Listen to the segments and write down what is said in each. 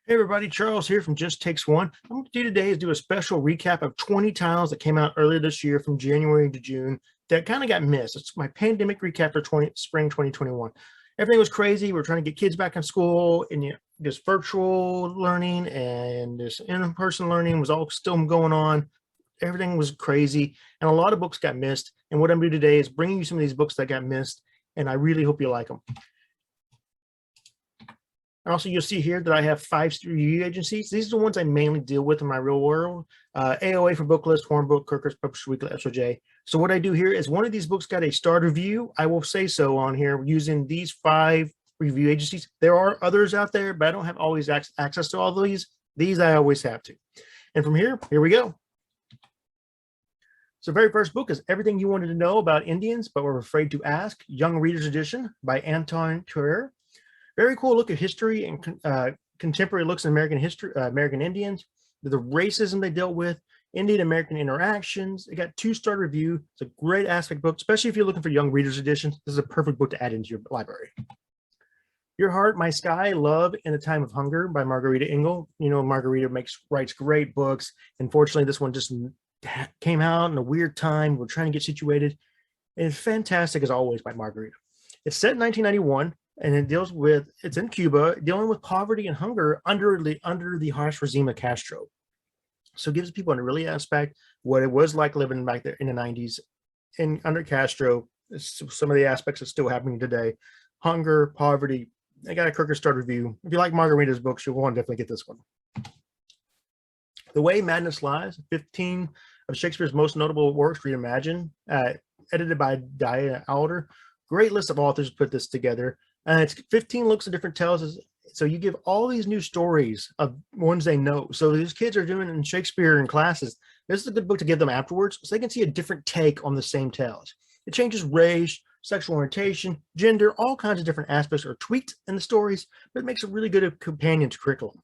Hey everybody, Charles here from Just Takes One. I'm going to do today is do a special recap of 20 titles that came out earlier this year from January to June that kind of got missed. It's my pandemic recap for spring 2021. Everything was crazy. We are trying to get kids back in school, and this virtual learning and this in-person learning was all still going on. Everything was crazy, and a lot of books got missed. And what I'm going to do today is bringing you some of these books that got missed, and I really hope you like them. Also, you'll see here that I have 5 review agencies. These are the ones I mainly deal with in my real world. AOA for Booklist, Hornbook, Kirkus, Publisher Weekly, SOJ. So what I do here is one of these books got a starred review. I will say so on here using these 5 review agencies. There are others out there, but I don't have always access to all these. These I always have to. And from here we go. So very first book is Everything You Wanted to Know About Indians, But Were Afraid to Ask, Young Readers Edition by Anton Courier. Very cool look at history and contemporary looks at American history, American Indians, the racism they dealt with, Indian-American interactions. It got 2-star review. It's a great aspect book, especially if you're looking for young readers editions. This is a perfect book to add into your library. Your Heart, My Sky, Love in a Time of Hunger by Margarita Engel. You know, Margarita writes great books. Unfortunately, this one just came out in a weird time. We're trying to get situated. And it's fantastic as always by Margarita. It's set in 1991. And it deals with, it's in Cuba, dealing with poverty and hunger under the harsh regime of Castro. So it gives people a really aspect what it was like living back there in the 90s and under Castro. Some of the aspects are still happening today. Hunger, poverty. I got a Kirkus Start review. If you like Margarita's books, you'll want to definitely get this one. The Way Madness Lies, 15 of Shakespeare's most notable works reimagined, edited by Diana Alder. Great list of authors put this together. It's 15 looks at different tales. So you give all these new stories of ones they know. So these kids are doing in Shakespeare in classes. This is a good book to give them afterwards so they can see a different take on the same tales. It changes race, sexual orientation, gender, all kinds of different aspects are tweaked in the stories, but it makes a really good companion to curriculum.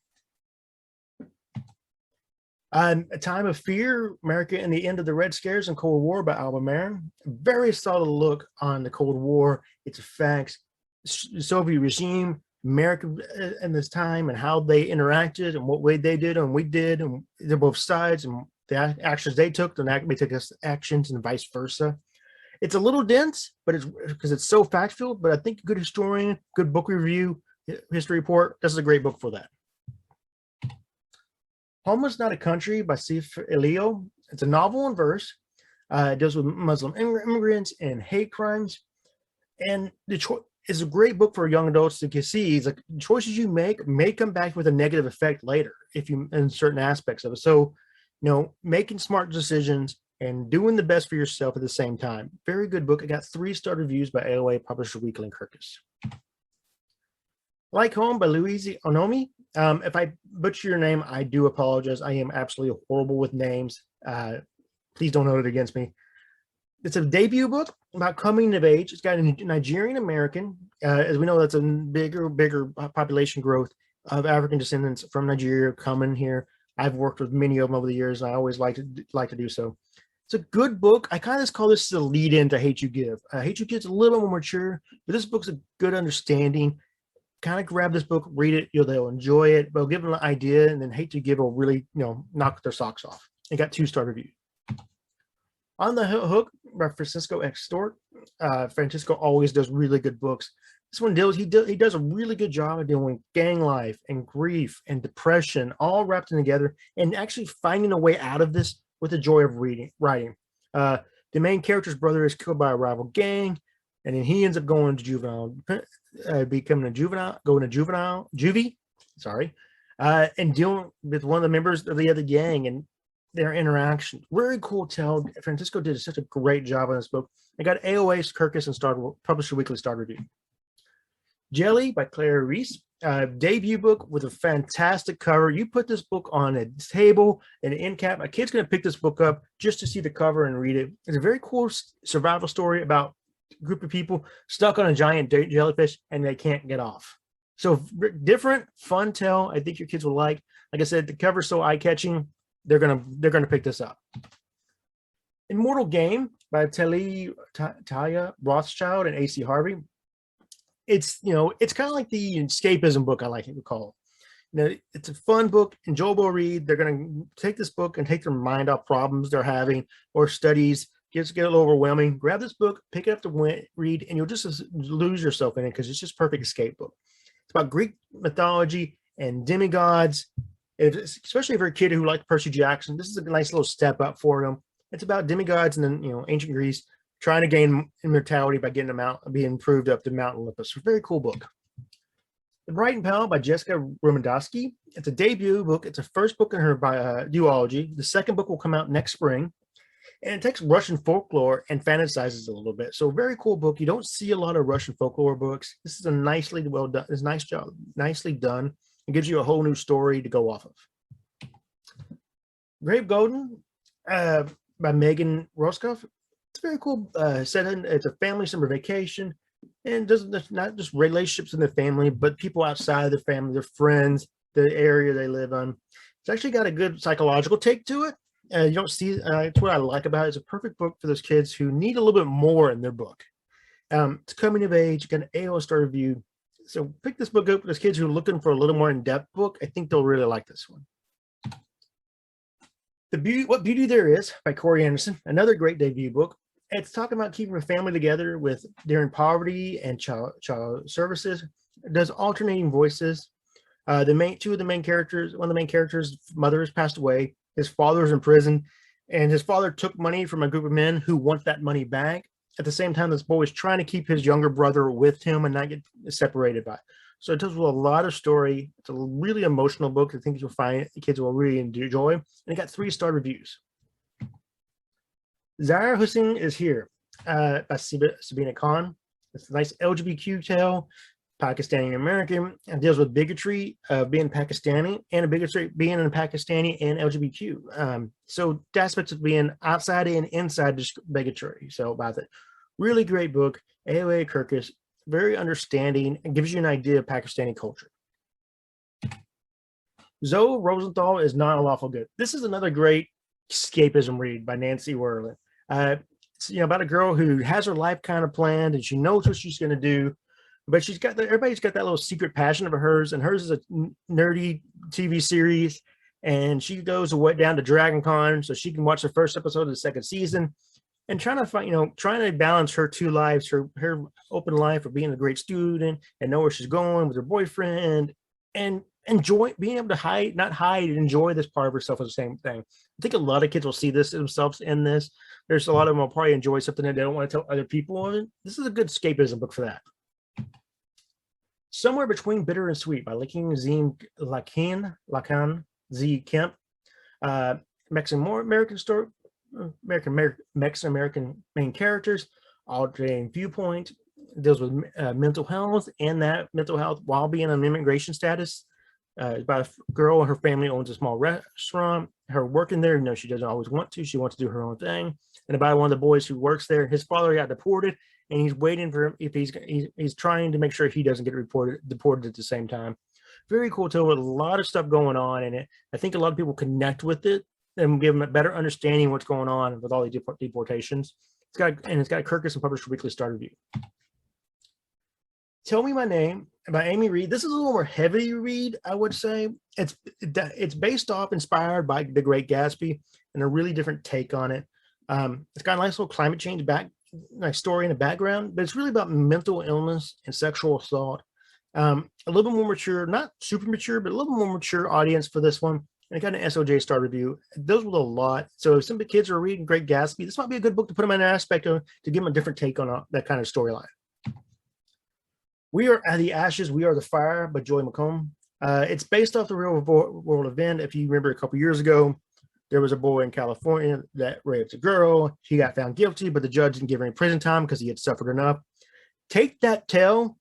A Time of Fear, America and the End of the Red Scares and Cold War by Alba Marin. Very solid look on the Cold War, its effects, Soviet regime, America in this time, and how they interacted and what way they did and we did, and they're both sides and the actions they took, and we took us actions and vice versa. It's a little dense, but it's because it's so fact-filled, but I think a good historian, good book review, history report, this is a great book for that. Home is Not a Country by Sif Elio. It's a novel in verse. It deals with Muslim immigrants and hate crimes. And it's a great book for young adults to see. It's like choices you make may come back with a negative effect later if you in certain aspects of it. So, you know, making smart decisions and doing the best for yourself at the same time. Very good book. It got 3-star reviews by AOA, Publisher Weekly, and Kirkus. Like Home by Louise Onomi. If I butcher your name, I do apologize. I am absolutely horrible with names. Please don't hold it against me. It's a debut book about coming of age. It's got a Nigerian-American. As we know, that's a bigger population growth of African descendants from Nigeria coming here. I've worked with many of them over the years. And I always like to do so. It's a good book. I kind of call this the lead in to Hate You Give. Hate You Give is a little more mature, but this book's a good understanding. Kind of grab this book, read it. They'll enjoy it, but give them an idea, and then Hate You Give will really, knock their socks off. It got 2-star review. On the Hook by Francisco X. Stort. Francisco always does really good books. This one he does a really good job of dealing with gang life and grief and depression all wrapped in together and actually finding a way out of this with the joy of writing. The main character's brother is killed by a rival gang, and then he ends up going to juvenile, becoming a juvenile, going to juvie, and dealing with one of the members of the other gang and their interaction. Very cool tale. Francisco did such a great job on this book. I got AOA's Kirkus and Publisher Weekly Star Review. Jelly by Claire Reese. Debut book with a fantastic cover. You put this book on a table and an end cap. A kid's going to pick this book up just to see the cover and read it. It's a very cool survival story about a group of people stuck on a giant jellyfish and they can't get off. So different, fun tale. I think your kids will like. Like I said, the cover's so eye-catching. They're gonna pick this up. Immortal Game by Talia Rothschild and A.C. Harvey. It's it's kind of like the escapism book I like to call. Now, it's a fun book, enjoyable read. They're going to take this book and take their mind off problems they're having or studies. Get a little overwhelming. Grab this book, pick it up to read, and you'll just lose yourself in it because it's just perfect escape book. It's about Greek mythology and demigods. Especially if you're a kid who liked Percy Jackson, this is a nice little step up for them. It's about demigods and then ancient Greece trying to gain immortality by getting them out, being proved up to Mount Olympus. Very cool book. The Bright and Pal by Jessica Romandowski. It's a debut book. It's the first book in her duology. The second book will come out next spring. And it takes Russian folklore and fantasizes a little bit. So very cool book. You don't see a lot of Russian folklore books. This is a nicely well done. It's a nice job, nicely done. It gives you a whole new story to go off of. Grave Golden by Megan Roscoff. It's very cool setting. It's a family summer vacation. And doesn't not just relationships in the family, but people outside of the family, their friends, the area they live on. It's actually got a good psychological take to it. You don't see, it's what I like about it. It's a perfect book for those kids who need a little bit more in their book. It's coming of age, got an AO star review. So pick this book up for those kids who are looking for a little more in-depth book. I think they'll really like this one. What Beauty There Is by Corey Anderson, another great debut book. It's talking about keeping a family together during poverty and child services. It does alternating voices. Two of the main characters, one of the main characters' mother has passed away. His father's in prison, and his father took money from a group of men who want that money back. At the same time, this boy is trying to keep his younger brother with him and not get separated by it. So it tells a lot of story. It's a really emotional book. I think you'll find the kids will really enjoy. And it got 3-star reviews. Zahra Hussein is Here by Sabina Khan. It's a nice LGBTQ tale, Pakistani-American, and deals with bigotry of being Pakistani and a bigotry being a Pakistani and LGBTQ. So the aspects of being outside and inside bigotry. So about that. Really great book. AOA Kirkus, very understanding and gives you an idea of Pakistani culture. Zoe Rosenthal is Not a Lawful Good. This is another great escapism read by Nancy Werlin. It's about a girl who has her life kind of planned and she knows what she's going to do, but everybody's got that little secret passion of hers, and hers is a nerdy TV series, and she goes down to Dragon Con so she can watch the first episode of the second season, and trying to find, trying to balance her two lives, her open life of being a great student and know where she's going with her boyfriend, and enjoy being able to not hide and enjoy this part of herself as the same thing. I think a lot of kids will see this themselves in this. There's a lot of them will probably enjoy something that they don't want to tell other people. This is a good escapism book for that. Somewhere Between Bitter and Sweet by Lakin Z. Kemp. Mexican-American story, Mexican-American main characters, alternating viewpoint, deals with mental health and that mental health while being on immigration status. About a girl and her family owns a small restaurant. Her working there, she doesn't always want to. She wants to do her own thing. And about one of the boys who works there, his father got deported, and he's waiting for him. If he's trying to make sure he doesn't get deported at the same time. Very cool too, with a lot of stuff going on in it. I think a lot of people connect with it and give them a better understanding of what's going on with all these deportations. It's got a Kirkus and Publisher Weekly Star Review. Tell Me My Name by Amy Reed. This is a little more heavy read, I would say. It's inspired by The Great Gatsby and a really different take on it. It's got a nice little climate change story in the background, but it's really about mental illness and sexual assault. A little bit more mature, not super mature, but a little more mature audience for this one. And it got an SOJ Star Review. Those were a lot. So if some of the kids are reading Great Gatsby, this might be a good book to put them in an aspect of, to give them a different take on that kind of storyline. We Are the Ashes, We Are the Fire by Joy McComb. It's based off the real world event. If you remember a couple years ago, there was a boy in California that raped a girl. He got found guilty, but the judge didn't give him any prison time because he had suffered enough. Take that tale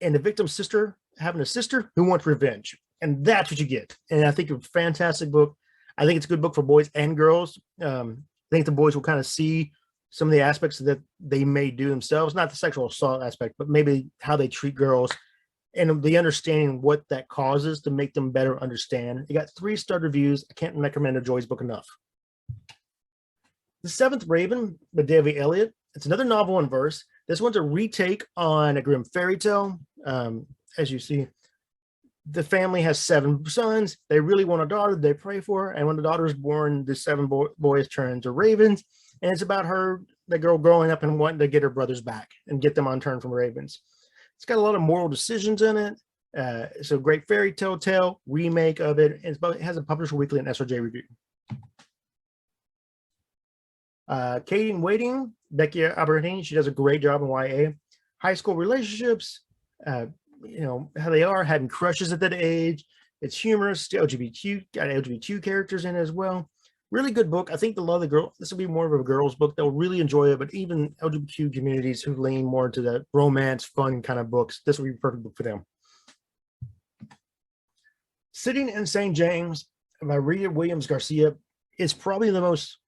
and the victim's sister having a sister who wants revenge. And that's what you get. And I think it's a fantastic book. I think it's a good book for boys and girls. I think the boys will kind of see some of the aspects that they may do themselves, not the sexual assault aspect, but maybe how they treat girls and the understanding what that causes to make them better understand. It got 3-star reviews. I can't recommend a Joy's book enough. The Seventh Raven by Davy Elliott. It's another novel in verse. This one's a retake on a Grimm fairy tale. As you see, The family has 7 sons. They really want a daughter. They pray for her. And when the daughter is born, the 7 boys turn into ravens. And it's about her, the girl growing up and wanting to get her brothers back and get them on turn from ravens. It's got a lot of moral decisions in it. It's a great fairy tale remake of it. It has a Publisher Weekly and SRJ review. Katie in Waiting, Becky Albertini, she does a great job in YA. High school relationships, you know, how they are, having crushes at that age. It's humorous, LGBTQ, got LGBTQ characters in it as well. Really good book. I think they'll love the girl. This will be more of a girl's book. They'll really enjoy it, but even LGBTQ communities who lean more into the romance, fun kind of books, this will be a perfect book for them. Sitting in St. James by Rita Williams Garcia is probably the most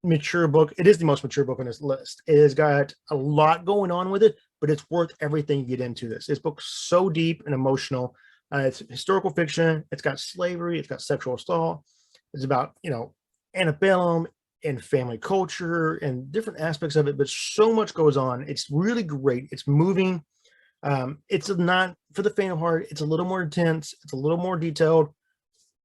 mature book. It is the most mature book on this list. It has got a lot going on with it, but it's worth everything you get into this. This book's so deep and emotional. It's historical fiction. It's got slavery. It's got sexual assault. It's about, you know, antebellum and family culture and different aspects of it, but so much goes on. It's really great. It's moving. It's not for the faint of heart. It's a little more intense. It's a little more detailed,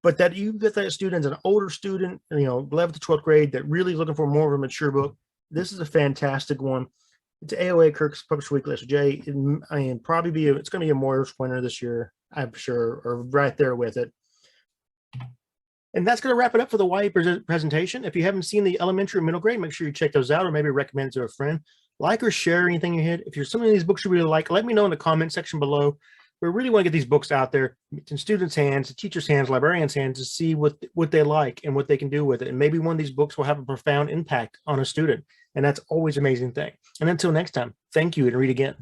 but that you get that student, an older student, you know, 11th to 12th grade, that really looking for more of a mature book. This is a fantastic one. It's AOA Kirk's Published Weekly SJ. I mean, probably be it's going to be a Moyers winner this year, I'm sure, or right there with it. And that's going to wrap it up for the YA presentation. If you haven't seen the elementary and middle grade, make sure you check those out, or maybe recommend it to a friend. Like or share anything you hit. If there's some of these books you really like, let me know in the comment section below. We really want to get these books out there in students' hands, teachers' hands, librarians' hands, to see what they like and what they can do with it. And maybe one of these books will have a profound impact on a student. And that's always an amazing thing. And until next time, thank you and read again.